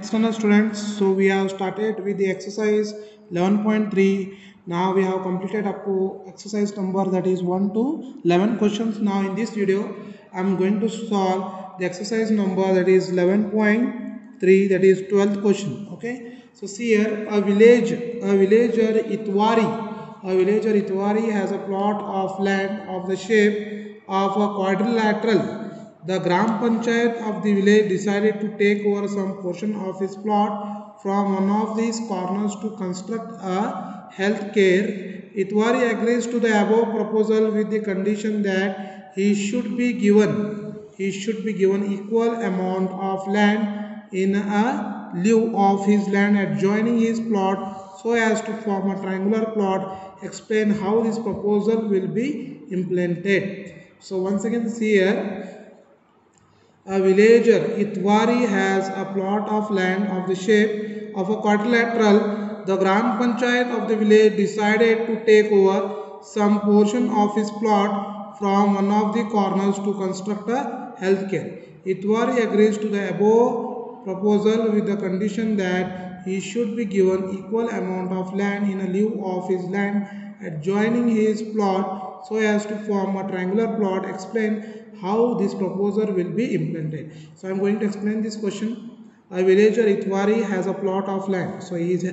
Standard students, so we have started with the exercise 11.3. Now we have completed up to exercise number that is 1 to 11 questions. Now in this video I am going to solve the exercise number that is 11.3, that is 12th question. Okay, so see here, a villager Itwari has a plot of land of the shape of a quadrilateral. The Gram Panchayat of the village decided to take over some portion of his plot from one of these corners to construct a health care. Itwari agrees to the above proposal with the condition that he should be given equal amount of land in a lieu of his land adjoining his plot so as to form a triangular plot. Explain how this proposal will be implemented. So once again see here, a villager Itwari has a plot of land of the shape of a quadrilateral. The Gram Panchayat of the village decided to take over some portion of his plot from one of the corners to construct a healthcare. Itwari agrees to the above proposal with the condition that he should be given equal amount of land in lieu of his land adjoining his plot so as to form a triangular plot. Explain how this proposal will be implemented. So I am going to explain this question. A villager Itwari has a plot of land. So a villager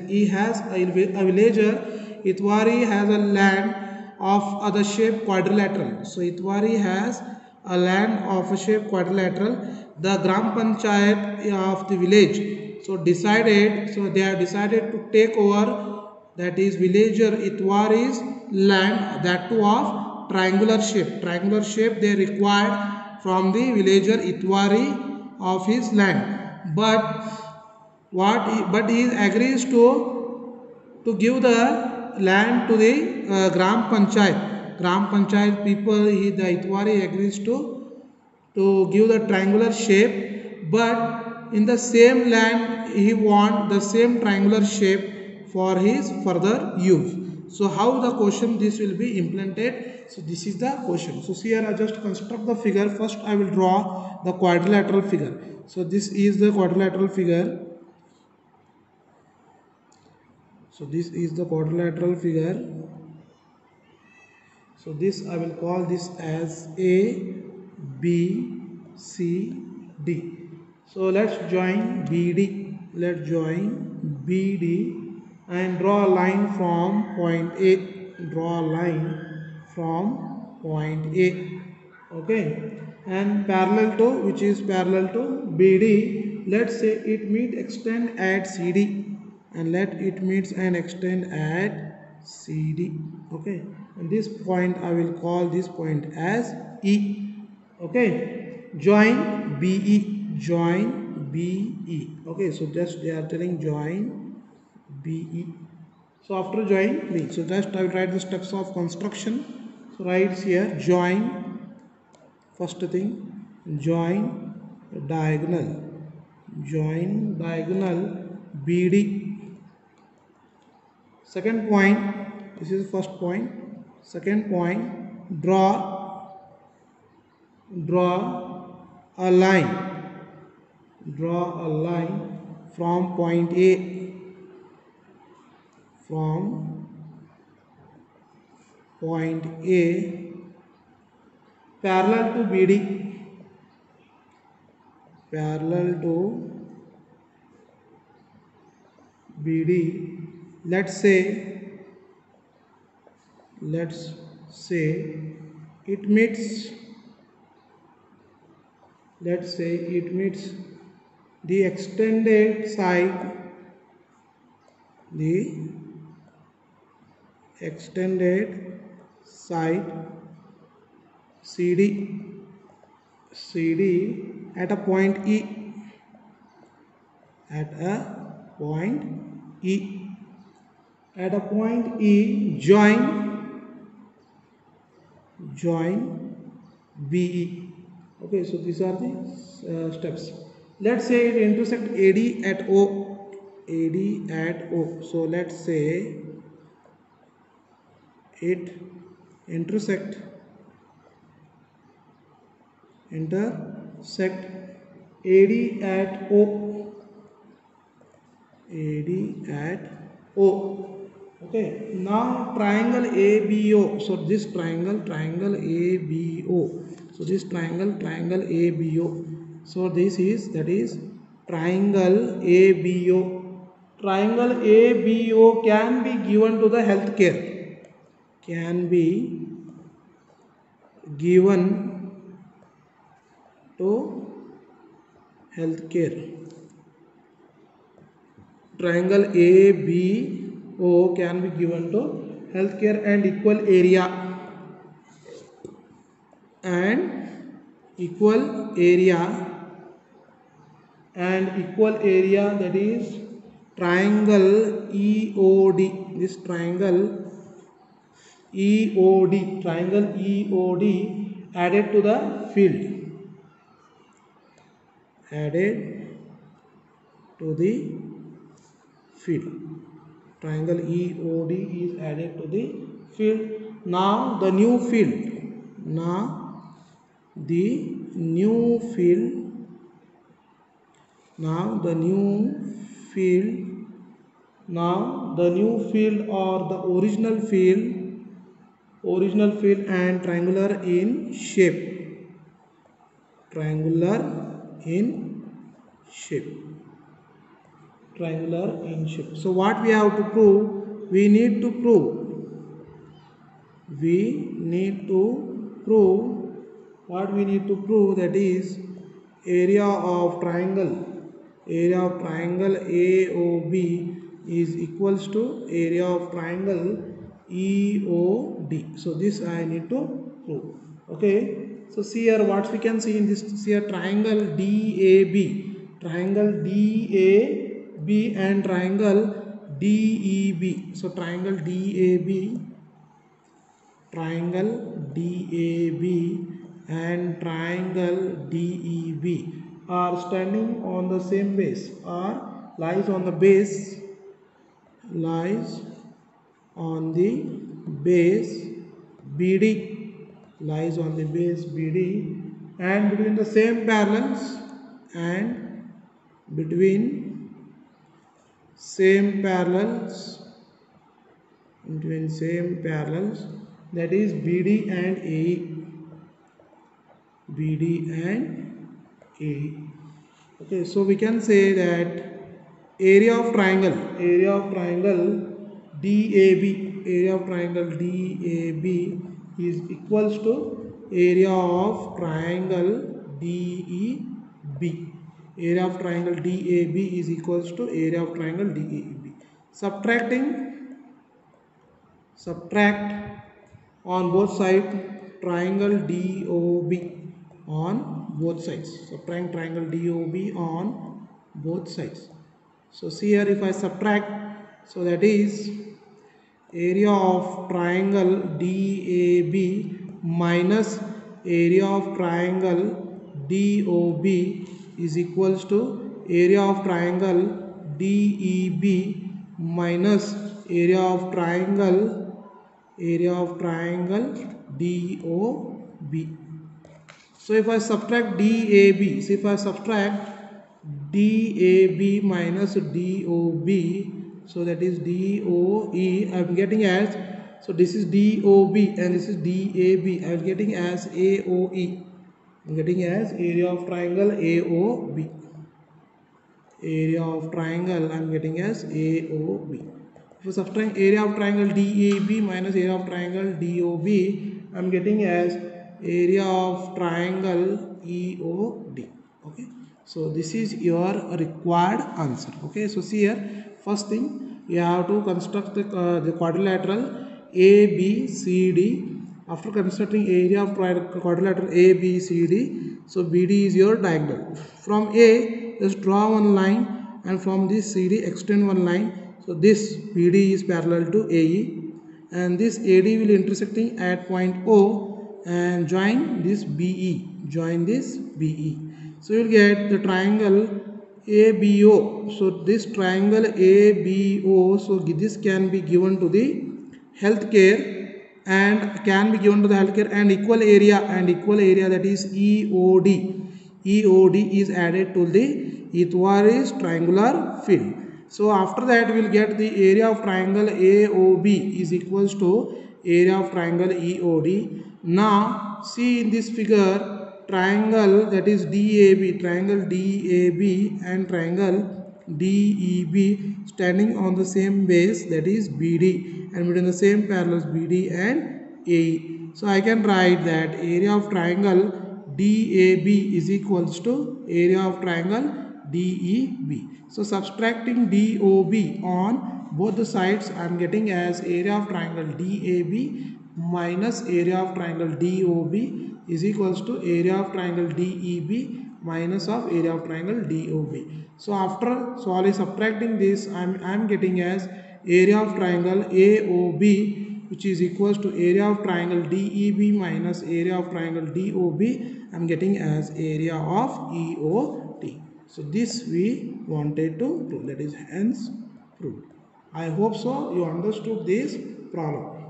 Itwari has a land of the shape quadrilateral. So Itwari has a land of a shape quadrilateral. The Gram Panchayat of the village they have decided to take over, that is villager Itwari's land, that too of triangular shape they required from the villager Itwari of his land, but he agrees to give the land to the Gram Panchayat people. The Itwari agrees to give the triangular shape, but in the same land he want the same triangular shape for his further use. So how the question this will be implemented? So this is the question. So see here, I just construct the figure. First I will draw the quadrilateral figure. So this is the quadrilateral figure. So this is the quadrilateral figure. So this I will call this as A, B, C, D. So let's join BD. Let's join BD and draw a line from point A. Draw a line from point A. Okay. And parallel to, which is parallel to BD. Let's say it meet extend at CD, and let it meets and extend at CD. Okay, and this point I will call this point as E. Okay, join BE. Okay, so just they are telling join BE. So after join B, so just I will write the steps of construction. So writes here join, first thing, join diagonal BD. Second point, this is first point. Second point, draw a line. Draw a line from point A. From point A parallel to BD. Parallel to BD. Let's say it meets the extended side CD at a point E. At a point E, join BE. Okay, so these are the steps. Let's say it intersect AD at O. So let's say it intersect AD at O. AD at O. Okay, now triangle ABO. So this triangle ABO. So this triangle ABO. So this is, that is triangle ABO. Triangle ABO can be given to the healthcare. Can be given to healthcare. Triangle ABO can be given to healthcare and equal area that is triangle EOD. This triangle EOD added to the field. Triangle EOD is added to the field. Now the new field. Now the new field or the original field and triangular in shape. So what we have to prove? We need to prove what we need to prove, that is area of triangle AOB is equals to area of triangle EOD. So this I need to prove. Okay, so see here what we can see in this. See here, triangle DAB and triangle DEB. So triangle DAB and triangle DEB are standing on the same base, or lies on the base BD, and between the same parallels that is BD and AE. Okay, so we can say that area of triangle DAB is equals to area of triangle DEB. Area of triangle DAB is equals to area of triangle DEB. Subtract on both sides triangle DOB on both sides. Subtract triangle DOB on both sides. So see here, if I subtract, so that is area of triangle DAB minus area of triangle DOB is equals to area of triangle DEB minus area of triangle DOB. So if I subtract DAB, DAB minus DOB, so that is DOE, I am getting as, so this is DOB and this is DAB, I am getting as AOE. I am getting as area of triangle AOB. Area of triangle I am getting as AOB. If I subtract area of triangle DAB minus area of triangle DOB, I am getting as area of triangle EOD. Okay, so this is your required answer. Okay, so see here, first thing you have to construct the quadrilateral ABCD. After constructing area of quadrilateral ABCD, so BD is your diagonal. From A, just draw one line, and from this CD extend one line. So this BD is parallel to AE, and this AD will intersecting at point O and join this BE. So you will get the triangle ABO. So this triangle ABO, so this can be given to the healthcare and equal area that is EOD is added to the equatorial triangular field. So after that we will get the area of triangle AOB is equals to area of triangle EOD. Now see in this figure, triangle that is DAB and triangle DEB standing on the same base, that is BD, and between the same parallels BD and AE. So I can write that area of triangle DAB is equals to area of triangle DEB. So subtracting DOB on both the sides, I am getting as area of triangle DAB minus area of triangle DOB is equals to area of triangle DEB minus of area of triangle DOB. So after subtracting this, I am getting as area of triangle AOB, which is equals to area of triangle DEB minus area of triangle DOB. I am getting as area of EOT. So this we wanted to prove, that is hence proved. I hope so you understood this problem.